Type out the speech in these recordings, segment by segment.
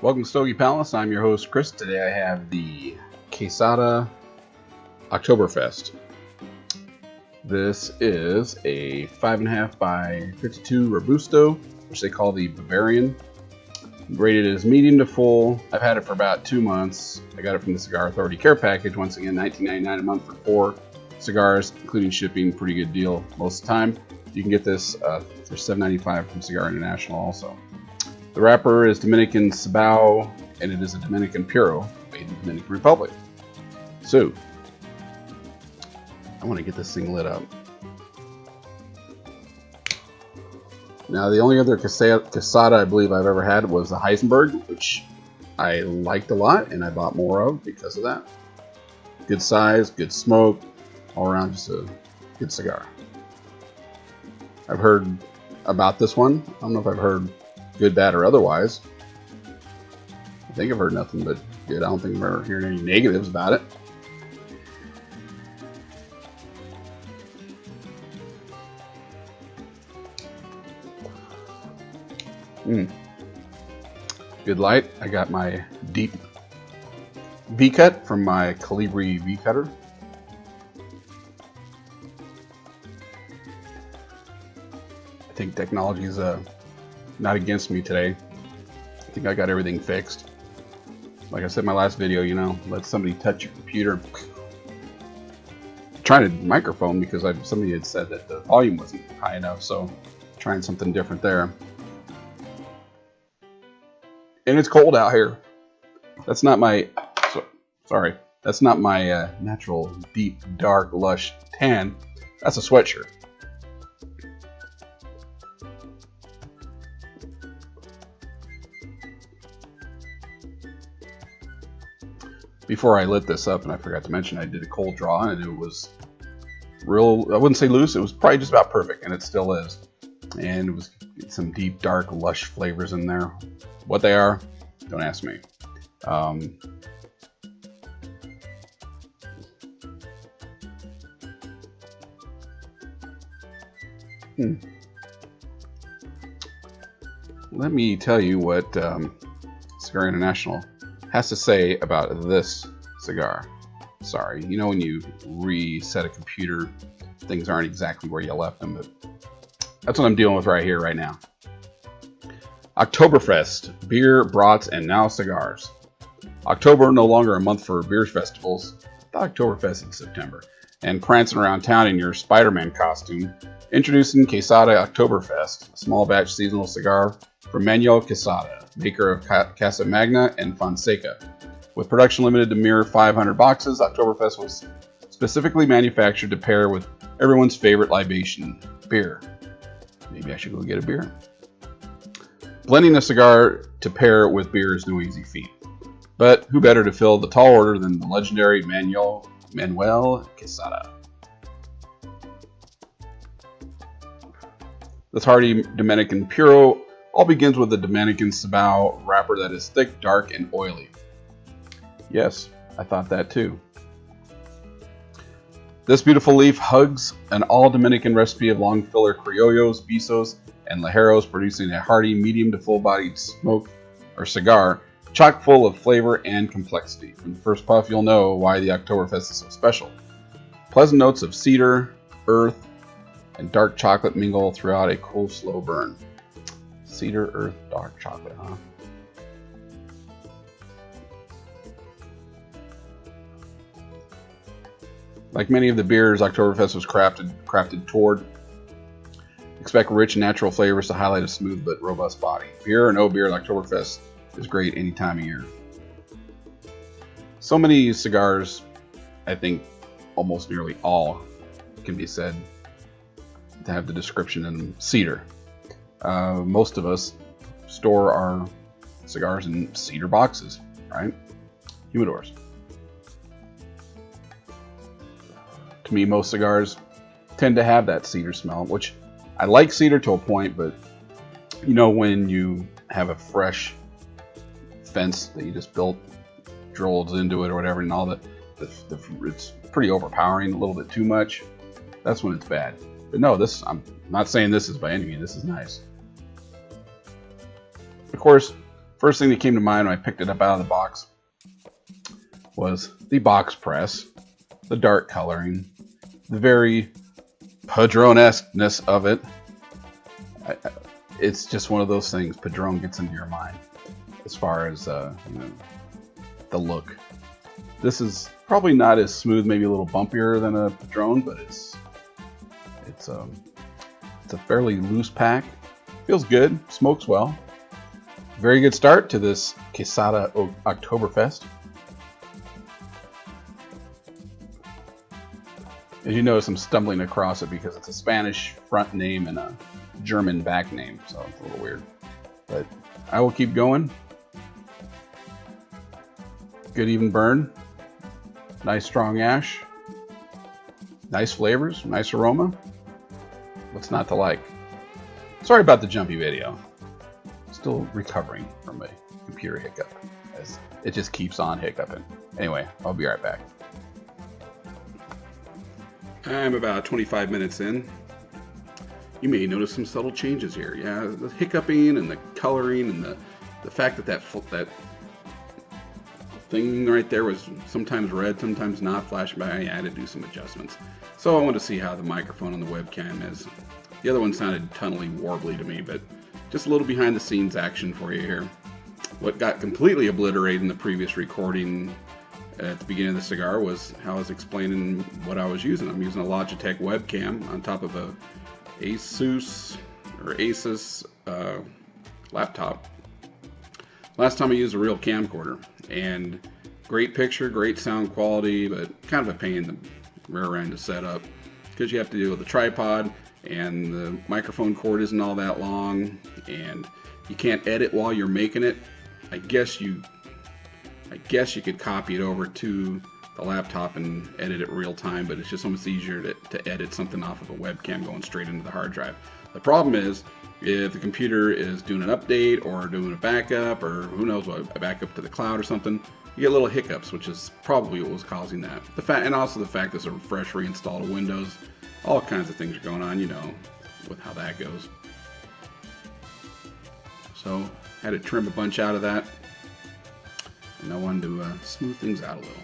Welcome to Stogie Palace. I'm your host, Chris. Today I have the Quesada Oktoberfest. This is a 5.5 by 52 robusto, which they call the Bavarian. Rated as medium to full. I've had it for about 2 months. I got it from the Cigar Authority Care Package. Once again, $19.99 a month for 4 cigars, including shipping. Pretty good deal most of the time. You can get this for $7.95 from Cigar International also. The wrapper is Dominican Cibao, and it is a Dominican Puro made in the Dominican Republic. So, I want to get this thing lit up. Now, the only other Quesada I believe I've ever had was the Heisenberg, which I liked a lot, and I bought more of because of that. Good size, good smoke, all around just a good cigar. I've heard about this one. I don't know if I've heard good, bad, or otherwise. I think I've heard nothing but good. I don't think I've ever heard any negatives about it. Good light. I got my deep V-cut from my Calibri V-cutter. I think technology is not against me today. I think I got everything fixed. Like I said in my last video, you know, let somebody touch your computer. I'm trying to microphone because somebody had said that the volume wasn't high enough, so trying something different there. And it's cold out here. That's not my, sorry, that's not my natural deep, dark, lush tan. That's a sweatshirt. Before I lit this up, and I forgot to mention, I did a cold draw, and it was real, I wouldn't say loose, it was probably just about perfect, and it still is. And it was some deep, dark, lush flavors in there. What they are, don't ask me. Let me tell you what Cigar International has to say about this cigar. Sorry, you know when you reset a computer, things aren't exactly where you left them, but that's what I'm dealing with right here, right now. Oktoberfest, beer, brats, and now cigars. October, no longer a month for beer festivals. The Oktoberfest in September. And prancing around town in your Spider-Man costume. Introducing Quesada Oktoberfest, a small batch seasonal cigar from Manuel Quesada, maker of Casa Magna and Fonseca. With production limited to mere 500 boxes, Oktoberfest was specifically manufactured to pair with everyone's favorite libation, beer. Maybe I should go get a beer. Blending a cigar to pair with beer is no easy feat. But who better to fill the tall order than the legendary Manuel Quesada. This hearty Dominican Puro all begins with the Dominican Cibao wrapper that is thick, dark, and oily. Yes, I thought that too. This beautiful leaf hugs an all-Dominican recipe of long filler criollos, visos, and ligeros, producing a hearty, medium to full-bodied smoke or cigar, chock full of flavor and complexity. From the first puff, you'll know why the Oktoberfest is so special. Pleasant notes of cedar, earth, and dark chocolate mingle throughout a cool, slow burn. Cedar, earth, dark chocolate, huh? Like many of the beers Oktoberfest was crafted toward, expect rich natural flavors to highlight a smooth but robust body. Beer or no beer, Oktoberfest is great any time of year. So many cigars, I think almost nearly all can be said to have the description in cedar. Most of us store our cigars in cedar boxes, right? Humidors. To me, most cigars tend to have that cedar smell, which I like cedar to a point, but you know when you have a fresh fence that you just built, drilled into it or whatever, and all that, it's pretty overpowering, a little bit too much. That's when it's bad. But no, I'm not saying this is by any means. This is nice. Of course, first thing that came to mind when I picked it up out of the box was the box press, the dark coloring, the very Padron-esque-ness of it. It's just one of those things. Padron gets into your mind as far as you know, the look. This is probably not as smooth, maybe a little bumpier than a Padron, but it's a fairly loose pack. Feels good, smokes well. Very good start to this Quesada Oktoberfest. As you notice, I'm stumbling across it because it's a Spanish front name and a German back name, so it's a little weird. But I will keep going. Good even burn. Nice strong ash. Nice flavors, nice aroma. What's not to like? Sorry about the jumpy video. Still recovering from a computer hiccup, as it just keeps on hiccuping. Anyway, I'll be right back. I'm about 25 minutes in. You may notice some subtle changes here. Yeah, the hiccuping and the coloring and the fact that that thing right there was sometimes red, sometimes not flashing by. I had to do some adjustments. So I wanted to see how the microphone on the webcam is. The other one sounded tunnely, warbly to me, but just a little behind the scenes action for you here. What got completely obliterated in the previous recording at the beginning of the cigar was how I was explaining what I was using. I'm using a Logitech webcam on top of a Asus laptop. Last time I used a real camcorder, and great picture, great sound quality, but kind of a pain in the rear end to set up because you have to deal with the tripod, and the microphone cord isn't all that long, and you can't edit while you're making it. I guess you could copy it over to the laptop and edit it real time, but it's just almost easier to edit something off of a webcam going straight into the hard drive. The problem is, if the computer is doing an update or doing a backup, or who knows what, a backup to the cloud or something, you get little hiccups, which is probably what was causing that. And also the fact there's a fresh reinstall of Windows. All kinds of things are going on, you know, with how that goes. So, had to trim a bunch out of that. And I wanted to smooth things out a little.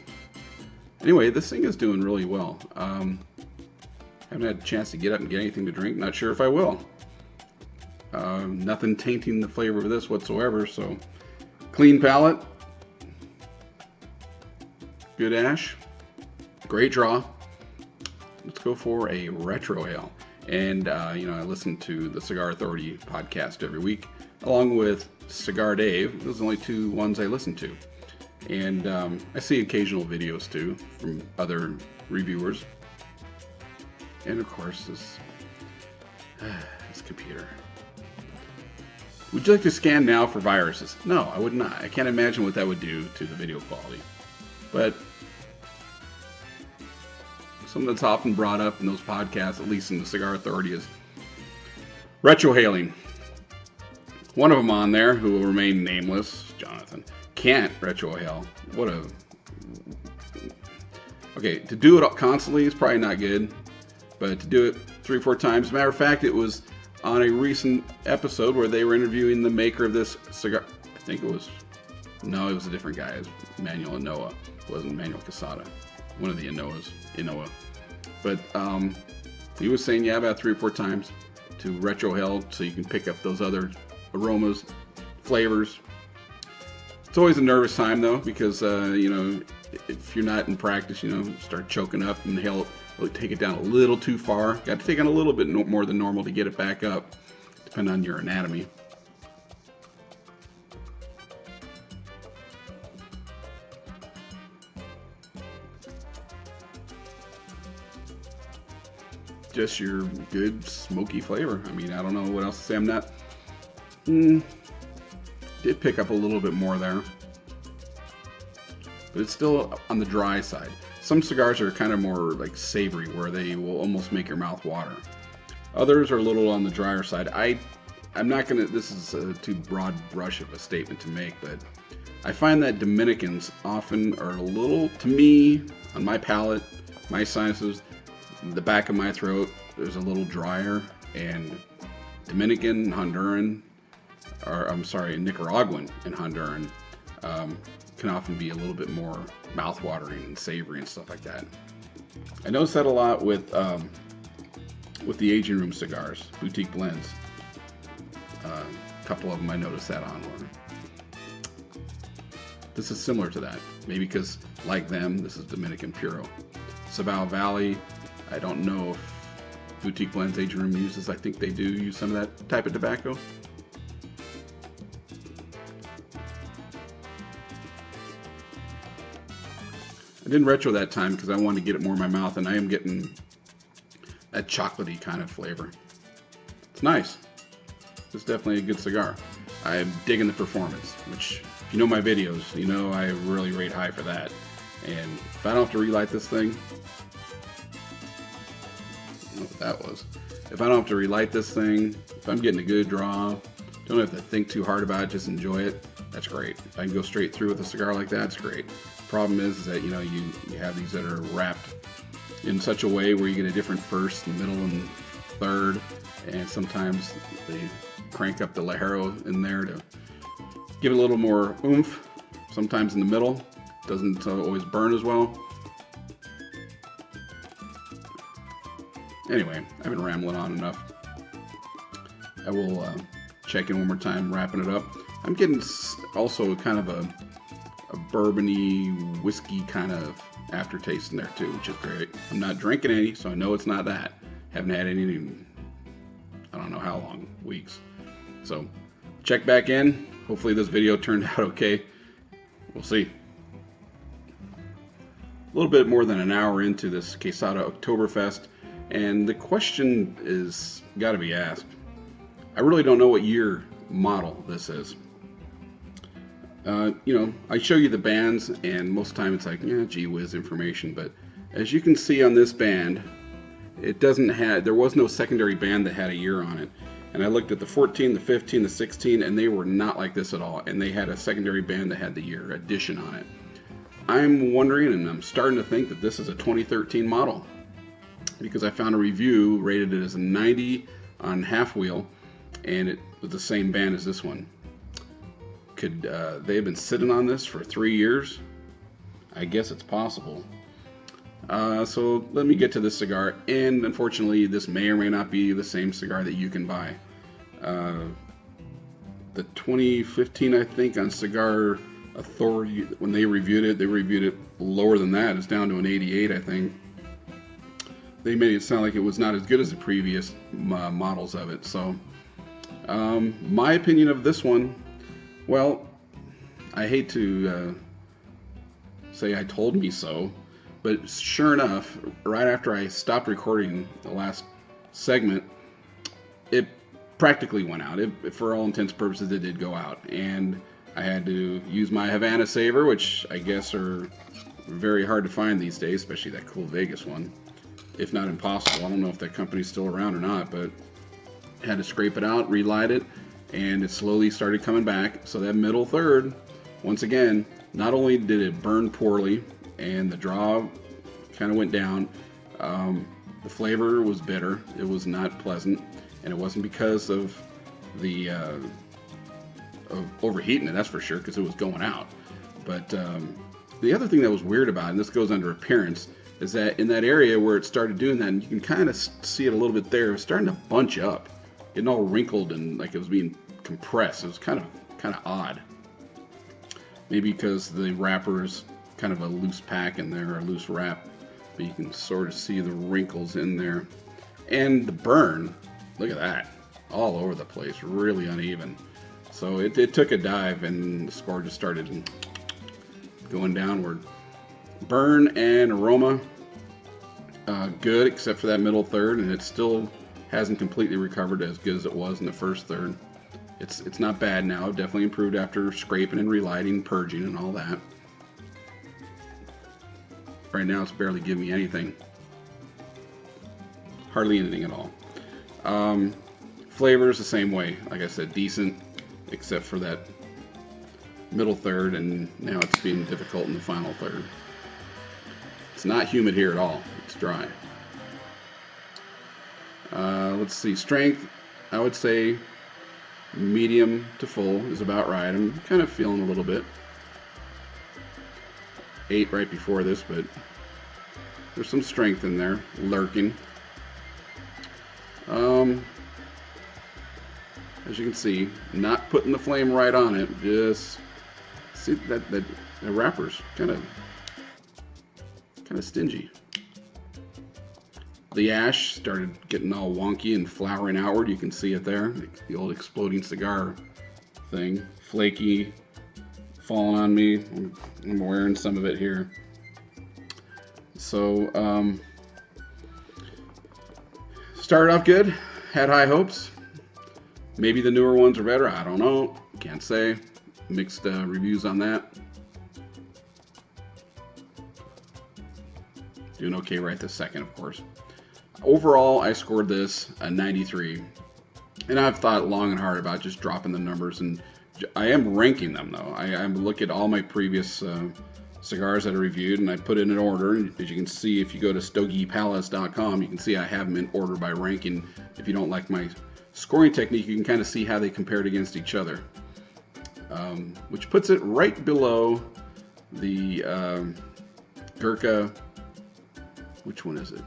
Anyway, this thing is doing really well. Haven't had a chance to get up and get anything to drink. Not sure if I will. Nothing tainting the flavor of this whatsoever. So, clean palate. Good ash. Great draw. Let's go for a retro ale. And, you know, I listen to the Cigar Authority podcast every week, along with Cigar Dave. Those are the only two ones I listen to. And I see occasional videos, too, from other reviewers. And, of course, this computer. Would you like to scan now for viruses? No, I would not. I can't imagine what that would do to the video quality. But something that's often brought up in those podcasts, at least in the Cigar Authority, is retrohaling. One of them on there, who will remain nameless, Jonathan, can't retrohale. What a... Okay, to do it constantly is probably not good, but to do it 3 or 4 times. As a matter of fact, it was on a recent episode where they were interviewing the maker of this cigar. I think it was... No, it was a different guy. It was Manuel Inoa. It wasn't Manuel Quesada. One of the Inoa. But he was saying, yeah, about 3 or 4 times to retrohale so you can pick up those other aromas, flavors. It's always a nervous time, though, because, you know, if you're not in practice, you know, start choking up and he'll take it down a little too far. Got to take on a little bit more than normal to get it back up, depending on your anatomy. Just your good smoky flavor. I mean, I don't know what else to say. I'm not... Did pick up a little bit more there. But it's still on the dry side. Some cigars are kind of more like savory, where they will almost make your mouth water. Others are a little on the drier side. I'm not gonna... This is a too broad brush of a statement to make, but I find that Dominicans often are a little, to me, on my palate, my sinuses, the back of my throat, there's a little drier, and Dominican, Honduran or I'm sorry, Nicaraguan and Honduran, can often be a little bit more mouth-watering and savory and stuff like that. I noticed that a lot with the aging room cigars, boutique blends. A couple of them I noticed that on. This is similar to that, maybe because, like them, this is Dominican Puro. Cibao Valley, I don't know if boutique blends aging room uses. I think they do use some of that type of tobacco. I didn't retro that time because I wanted to get it more in my mouth, and I am getting that chocolatey kind of flavor. It's nice. It's definitely a good cigar. I'm digging the performance, which, if you know my videos, you know I really rate high for that. And if I don't have to relight this thing, I don't know what that was. If I don't have to relight this thing, if I'm getting a good draw, don't have to think too hard about it, just enjoy it, that's great. If I can go straight through with a cigar like that, it's great. Problem is that, you know, you have these that are wrapped in such a way where you get a different first, middle, and third, and sometimes they crank up the Ligero in there to give it a little more oomph. Sometimes in the middle, doesn't always burn as well. Anyway, I've been rambling on enough. I will check in one more time, wrapping it up. I'm getting also kind of a bourbony, whiskey kind of aftertaste in there too, which is great. I'm not drinking any, so I know it's not that. Haven't had any in, I don't know how long, weeks. So check back in. Hopefully this video turned out okay. We'll see. A little bit more than an hour into this Quesada Oktoberfest, and the question is got to be asked. I really don't know what year model this is. You know, I show you the bands, and most of the time it's like, yeah, gee whiz information, but as you can see on this band, it doesn't have, there was no secondary band that had a year on it. And I looked at the 14, the 15, the 16, and they were not like this at all. And they had a secondary band that had the year edition on it. I'm wondering, and I'm starting to think that this is a 2013 model, because I found a review rated it as a 90 on half wheel, and it was the same band as this one. Could they have been sitting on this for 3 years? I guess it's possible. So let me get to this cigar, and unfortunately this may or may not be the same cigar that you can buy. The 2015, I think, on Cigar Authority, when they reviewed it lower than that. It's down to an 88, I think. They made it sound like it was not as good as the previous models of it. So my opinion of this one, well, I hate to say I told me so, but sure enough, right after I stopped recording the last segment, it practically went out. For all intents and purposes, it did go out. And I had to use my Havana Saver, which I guess are very hard to find these days, especially that cool Vegas one. If not impossible. I don't know if that company's still around or not, but I had to scrape it out, relight it, and it slowly started coming back. So that middle third, once again, not only did it burn poorly, and the draw kind of went down, the flavor was bitter. It was not pleasant, and it wasn't because of the of overheating it, that's for sure, because it was going out. But the other thing that was weird about it, and this goes under appearance, is that in that area where it started doing that, and you can kind of see it a little bit there, it was starting to bunch up, getting all wrinkled and like it was being compressed. It was kind of odd. Maybe because the wrapper is kind of a loose pack in there, or a loose wrap, but you can sort of see the wrinkles in there. And the burn, look at that, all over the place, really uneven. So it took a dive, and the score just started going downward. Burn and aroma, good, except for that middle third, and it still hasn't completely recovered as good as it was in the first third. It's not bad now. Definitely improved after scraping and relighting, purging, and all that. Right now, it's barely giving me anything. Hardly anything at all. Flavors the same way. Like I said, decent, except for that middle third, and now it's being difficult in the final third. It's not humid here at all. It's dry. Let's see. Strength, I would say Medium to full is about right. I'm kind of feeling a little bit. 8 right before this, but there's some strength in there lurking. As you can see, not putting the flame right on it. Just see that the wrapper's kind of stingy. The ash started getting all wonky and flowering outward. You can see it there, the old exploding cigar thing, flaky, falling on me. I'm wearing some of it here. So started off good, had high hopes. Maybe the newer ones are better, I don't know, can't say. Mixed reviews on that. Doing okay right this second, of course. Overall, I scored this a 93. And I've thought long and hard about just dropping the numbers, and I am ranking them though. I look at all my previous cigars that I reviewed, and I put in an order. And as you can see, if you go to stogiepalace.com, you can see I have them in order by ranking. If you don't like my scoring technique, you can kind of see how they compared against each other, which puts it right below the Gurkha. Which one is it?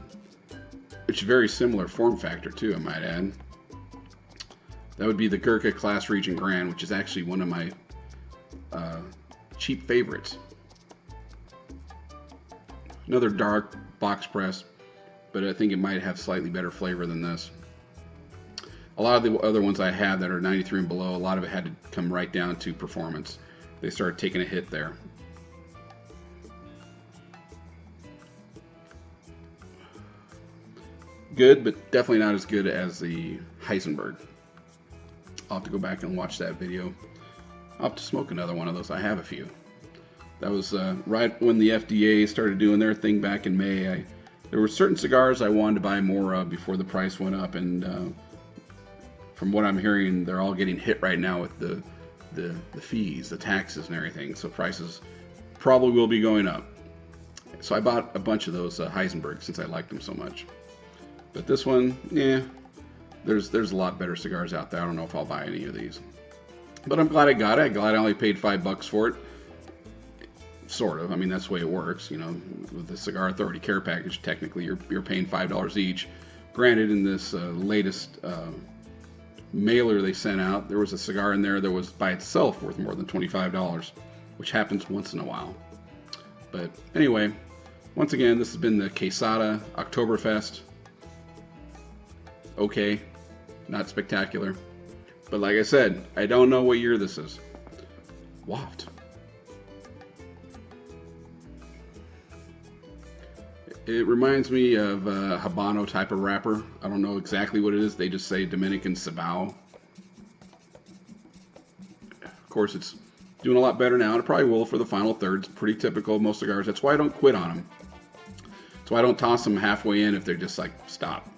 Which is very similar form factor too, I might add. That would be the Gurkha Class Region Grand, which is actually one of my cheap favorites. Another dark box press, but I think it might have slightly better flavor than this. A lot of the other ones I had that are 93 and below, a lot of it had to come right down to performance. They started taking a hit there. Good, but definitely not as good as the Heisenberg. I'll have to go back and watch that video. I'll have to smoke another one of those. I have a few. That was right when the FDA started doing their thing back in May. There were certain cigars I wanted to buy more of before the price went up, and from what I'm hearing, they're all getting hit right now with the fees, the taxes and everything, so prices probably will be going up. So I bought a bunch of those Heisenberg since I liked them so much. But this one, yeah, there's a lot better cigars out there. I don't know if I'll buy any of these. But I'm glad I got it. I'm glad I only paid $5 for it. Sort of. I mean, that's the way it works. You know, with the Cigar Authority Care Package, technically you're paying $5 each. Granted, in this latest mailer they sent out, there was a cigar in there that was by itself worth more than $25, which happens once in a while. But anyway, once again, this has been the Quesada Oktoberfest. Okay, not spectacular. But like I said, I don't know what year this is. Waft. It reminds me of a Habano type of wrapper. I don't know exactly what it is. They just say Dominican Cibao. Of course, it's doing a lot better now, and it probably will for the final third. It's pretty typical of most cigars. That's why I don't quit on them. That's why I don't toss them halfway in if they're just like, stop.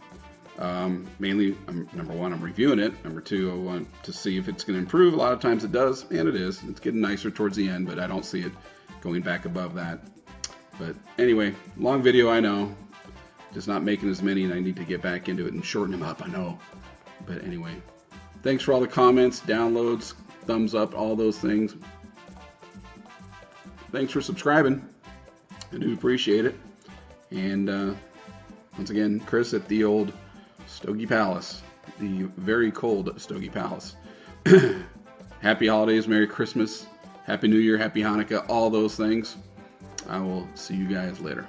Mainly, number one, I'm reviewing it. Number two, I want to see if it's going to improve. A lot of times it does, and it is. It's getting nicer towards the end, but I don't see it going back above that. But anyway, long video, I know. Just not making as many, and I need to get back into it and shorten them up, I know. But anyway, thanks for all the comments, downloads, thumbs up, all those things. Thanks for subscribing. I do appreciate it. And once again, Chris at the old Stogie Palace, the very cold Stogie Palace. Happy holidays, Merry Christmas, Happy New Year, Happy Hanukkah, all those things. I will see you guys later.